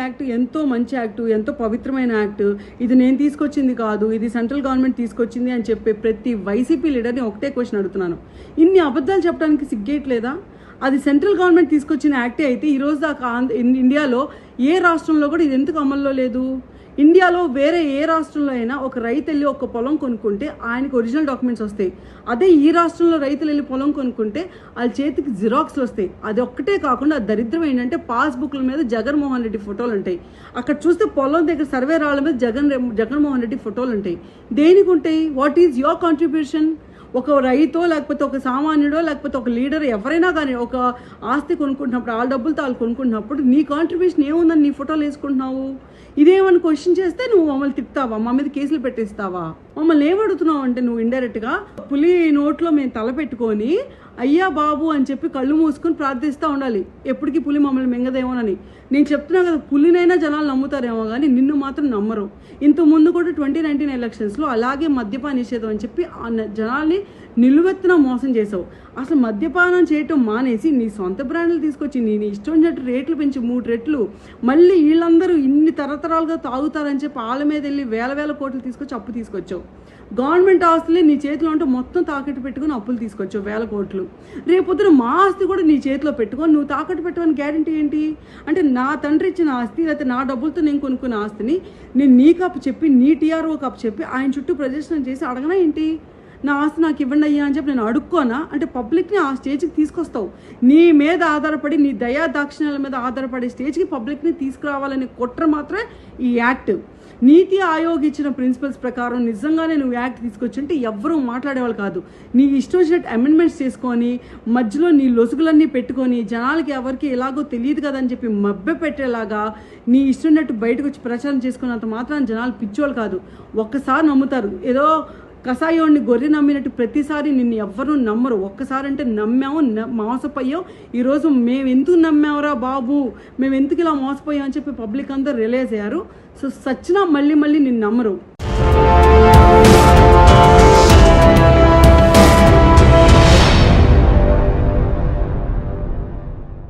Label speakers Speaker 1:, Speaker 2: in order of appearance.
Speaker 1: Act ఎంతో మంచి act, ఎంతో పవిత్రమైన యాక్ట్, ఇది నేను తీసుకొచ్చింది కాదు, ఇది సెంట్రల్ గవర్నమెంట్ తీసుకొచ్చింది అని చెప్పే ప్రతి వైసీపీ లీడర్ని ఒకటే క్వశ్చన్ అడుగుతున్నాను, ఇన్ని అబద్ధాలు చెప్పడానికి సిగ్గేయట్లేదా? అది సెంట్రల్ గవర్నమెంట్ తీసుకొచ్చిన యాక్టే అయితే ఈరోజు దాకా ఇండియాలో ఏ రాష్ట్రంలో కూడా ఇది ఎందుకు అమల్లో లేదు? ఇండియాలో వేరే ఏ రాష్ట్రంలో అయినా ఒక రైతు వెళ్ళి ఒక పొలం కొనుక్కుంటే ఆయనకు ఒరిజినల్ డాక్యుమెంట్స్ వస్తాయి. అదే ఈ రాష్ట్రంలో రైతులు వెళ్ళి పొలం కొనుక్కుంటే వాళ్ళ చేతికి జిరాక్స్లు వస్తాయి. అది ఒక్కటే కాకుండా దరిద్రం ఏంటంటే పాస్బుక్ల మీద జగన్మోహన్ రెడ్డి ఫోటోలు ఉంటాయి. అక్కడ చూస్తే పొలం దగ్గర సర్వే రాళ్ళ మీద జగన్మోహన్ రెడ్డి ఫోటోలు ఉంటాయి. దేనికి ఉంటాయి? What is your contribution? ఒక రైతో లేకపోతే ఒక సామాన్యుడో లేకపోతే ఒక లీడర్ ఎవరైనా కానీ ఒక ఆస్తి కొనుక్కుంటున్నప్పుడు ఆ డబ్బులతో వాళ్ళు కొనుక్కుంటున్నప్పుడు నీ కాంట్రిబ్యూషన్ ఏముందని నీ ఫోటోలు వేసుకుంటున్నావు? ఇదేమని క్వశ్చన్ చేస్తే నువ్వు మమ్మల్ని తిప్పుతావా? మా మీద కేసులు పెట్టేస్తావా? మమ్మల్ని ఏమడుగుతున్నావు అంటే నువ్వు ఇండైరెక్ట్గా పులి నోట్లో మేము తల పెట్టుకొని అయ్యా బాబు అని చెప్పి కళ్ళు మూసుకొని ప్రార్థిస్తూ ఉండాలి, ఎప్పటికీ పులి మమ్మల్ని మింగదేమోనని. నేను చెప్తున్నా కదా, పులినైనా జనాలు నమ్ముతారేమో కానీ నిన్ను మాత్రం నమ్మరు. ఇంతకుముందు కూడా 2019 ఎలక్షన్స్లో అలాగే మద్యపాన నిషేధం అని చెప్పి జనాల్ని నిలువెత్తున మోసం చేసావు. అసలు మద్యపానం చేయటం మానేసి నీ సొంత బ్రాండ్లు తీసుకొచ్చి నీ ఇష్టం వచ్చినట్టు రేట్లు పెంచి 3 రెట్లు మళ్ళీ వీళ్ళందరూ ఇన్ని తరతరాలుగా తాగుతారని చెప్పి వాళ్ళ మీద వెళ్ళి వేల కోట్లు తీసుకొచ్చి అప్పు తీసుకొచ్చావు. గవర్నమెంట్ ఆస్తులే నీ చేతిలో ఉంటే మొత్తం తాకట్టు పెట్టుకుని అప్పులు తీసుకొచ్చావు 1000 కోట్లు. రేపొద్దున మా ఆస్తి కూడా నీ చేతిలో పెట్టుకొని నువ్వు తాకట్టు పెట్టమని గ్యారంటీ ఏంటి? అంటే నా తండ్రి ఇచ్చిన ఆస్తి లేకపోతే నా డబ్బులతో నేను కొనుక్కున్న ఆస్తిని నేను నీ కప్పు చెప్పి నీ టీఆర్ఓ కప్పు చెప్పి ఆయన చుట్టూ ప్రదర్శన చేసి అడగనా ఏంటి? నా ఆస్తి నాకు ఇవ్వండి అయ్యా అని చెప్పి నేను అడుక్కోనా? అంటే పబ్లిక్ని ఆ స్టేజ్కి తీసుకొస్తావు. నీ మీద ఆధారపడి నీ దయా దాక్షిణ్యాల మీద ఆధారపడే స్టేజ్కి పబ్లిక్ని తీసుకురావాలనే కుట్ర మాత్రమే ఈ యాక్ట్. నీతి ఆయోగ్ ఇచ్చిన ప్రిన్సిపల్స్ ప్రకారం నిజంగానే నువ్వు యాక్ట్ తీసుకొచ్చుంటే ఎవ్వరూ మాట్లాడేవాళ్ళు కాదు. నీ ఇష్టం వచ్చినట్టు అమెండ్మెంట్స్ చేసుకొని మధ్యలో నీ లొసుగులన్నీ పెట్టుకొని జనాలకి ఎవరికి ఎలాగో తెలియదు కదా అని చెప్పి మభ్య పెట్టేలాగా నీ ఇష్టం బయటకు వచ్చి ప్రచారం చేసుకున్నంత మాత్రం జనాలు పిచ్చోళ్ళు కాదు, ఒక్కసారి నమ్ముతారు. ఏదో కషాయోడిని గొర్రె నమ్మినట్టు ప్రతిసారి నిన్ను ఎవ్వరూ నమ్మరు. ఒక్కసారి అంటే నమ్మాము, మోసపోయాం. ఈరోజు మేము ఎందుకు నమ్మావురా బాబు, మేము ఎందుకు ఇలా మోసపోయాం అని చెప్పి పబ్లిక్ అందరూ రిలైజ్ అయ్యారు. సో సచ్చినా మళ్ళీ నిన్ను నమ్మరు.